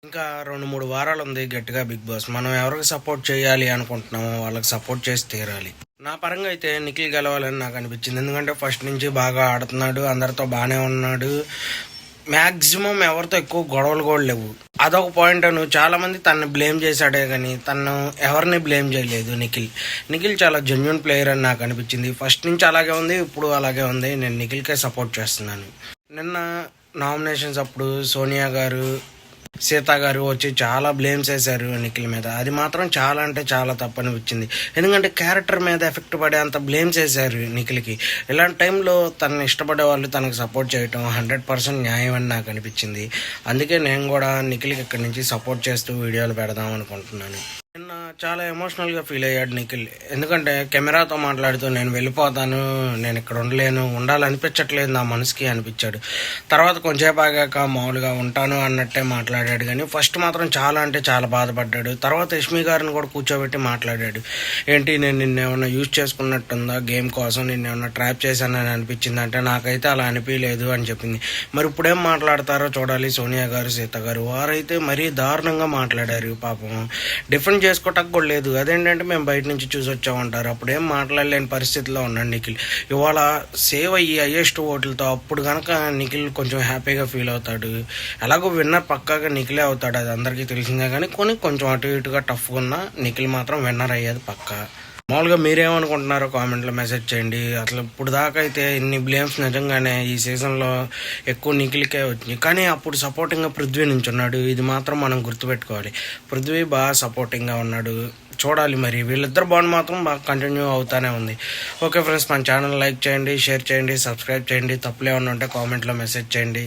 ఇంకా 2, 3 వారాలుంది గట్టిగా big boss. మనం ఎవరికి సపోర్ట్ చేయాలి అనుకుంటున్నామో వాళ్ళకి సపోర్ట్ చేసి తీరాలి. నా పరంగా అయితే నిఖిల్ గెలవాలని నాకు అనిపించింది. ఎందుకంటే ఫస్ట్ నుంచి బాగా ఆడుతున్నాడు, అందరితో బాగానే ఉన్నాడు. మ్యాక్సిమం ఎవరితో ఎక్కువ గొడవలు కూడా లేవు. అదొక పాయింట్. చాలా మంది తనని బ్లేమ్ చేశాడే కానీ తను ఎవరిని బ్లేమ్ చేయలేదు. నిఖిల్ చాలా జెన్యున్ ప్లేయర్ అని నాకు అనిపించింది. ఫస్ట్ నుంచి అలాగే ఉంది, ఇప్పుడు అలాగే ఉంది. నేను నిఖిల్కే సపోర్ట్ చేస్తున్నాను. నిన్న నామినేషన్స్ అప్పుడు సోనియా గారు, సీత గారు వచ్చి చాలా బ్లేమ్స్ వేశారు నిఖిల్ మీద. అది మాత్రం చాలా అంటే చాలా తప్పనిపించింది. ఎందుకంటే క్యారెక్టర్ మీద ఎఫెక్ట్ పడే అంత బ్లేమ్స్ వేశారు నిఖిల్కి. ఇలాంటి టైంలో తనని ఇష్టపడే వాళ్ళు తనకు సపోర్ట్ చేయటం 100% న్యాయం అని నాకు అనిపించింది. అందుకే నేను కూడా నిఖిల్కి ఇక్కడి నుంచి సపోర్ట్ చేస్తూ వీడియోలు పెడదాం అనుకుంటున్నాను. నిన్న చాలా ఎమోషనల్గా ఫీల్ అయ్యాడు నిఖిల్. ఎందుకంటే కెమెరాతో మాట్లాడుతూ నేను వెళ్ళిపోతాను, నేను ఇక్కడ ఉండలేను, ఉండాలనిపించట్లేదు నా మనసుకి అనిపించాడు. తర్వాత కొంచెంసేపు ఆగాక మామూలుగా ఉంటాను అన్నట్టే మాట్లాడాడు. కానీ ఫస్ట్ మాత్రం చాలా అంటే చాలా బాధపడ్డాడు. తర్వాత యష్మి గారిని కూడా కూర్చోబెట్టి మాట్లాడాడు. ఏంటి, నేను నిన్నేమన్నా యూజ్ చేసుకున్నట్టుందా గేమ్ కోసం, నిన్నేమన్నా ట్రాప్ చేశానని అనిపించింది అంటే నాకైతే అలా అనిపించలేదు అని చెప్పింది. మరి ఇప్పుడేం మాట్లాడతారో చూడాలి సోనియా గారు, సీత గారు. వారైతే మరీ దారుణంగా మాట్లాడారు. పాపం డిఫరెంట్ చేసుకోవటానికి కూడా లేదు. అదేంటంటే మేము బయట నుంచి చూసి వచ్చామంటారు. అప్పుడేం మాట్లాడలేని పరిస్థితిలో ఉన్నాడు నిఖిల్. ఇవాళ సేవ్ అయ్యి హైయెస్ట్ ఓట్లతో అప్పుడు కనుక నిఖిల్ కొంచెం హ్యాపీగా ఫీల్ అవుతాడు. ఎలాగో విన్నర్ పక్కాగా నిఖిలే అవుతాడు, అది అందరికీ తెలిసిందే. కానీ కొంచెం అటు ఇటుగా టఫ్గా ఉన్నా నిఖిల్ మాత్రం విన్నర్ అయ్యేది పక్కా. మామూలుగా మీరేమనుకుంటున్నారో కామెంట్లో మెసేజ్ చేయండి. అసలు ఇప్పుడు దాకా అయితే ఇన్ని బ్లేమ్స్ నిజంగానే ఈ సీజన్లో ఎక్కువ నిఖిల్కే వచ్చినాయి. కానీ అప్పుడు సపోర్టింగ్గా పృథ్వీ నుంచి ఉన్నాడు. ఇది మాత్రం మనం గుర్తుపెట్టుకోవాలి. పృథ్వీ బాగా సపోర్టింగ్గా ఉన్నాడు. చూడాలి మరి వీళ్ళిద్దరు బాండ్ మాత్రం బాగా కంటిన్యూ అవుతానే ఉంది. ఓకే ఫ్రెండ్స్, మన ఛానల్ లైక్ చేయండి, షేర్ చేయండి, సబ్స్క్రైబ్ చేయండి. తప్పులు ఏమన్నా ఉంటే కామెంట్లో మెసేజ్ చేయండి.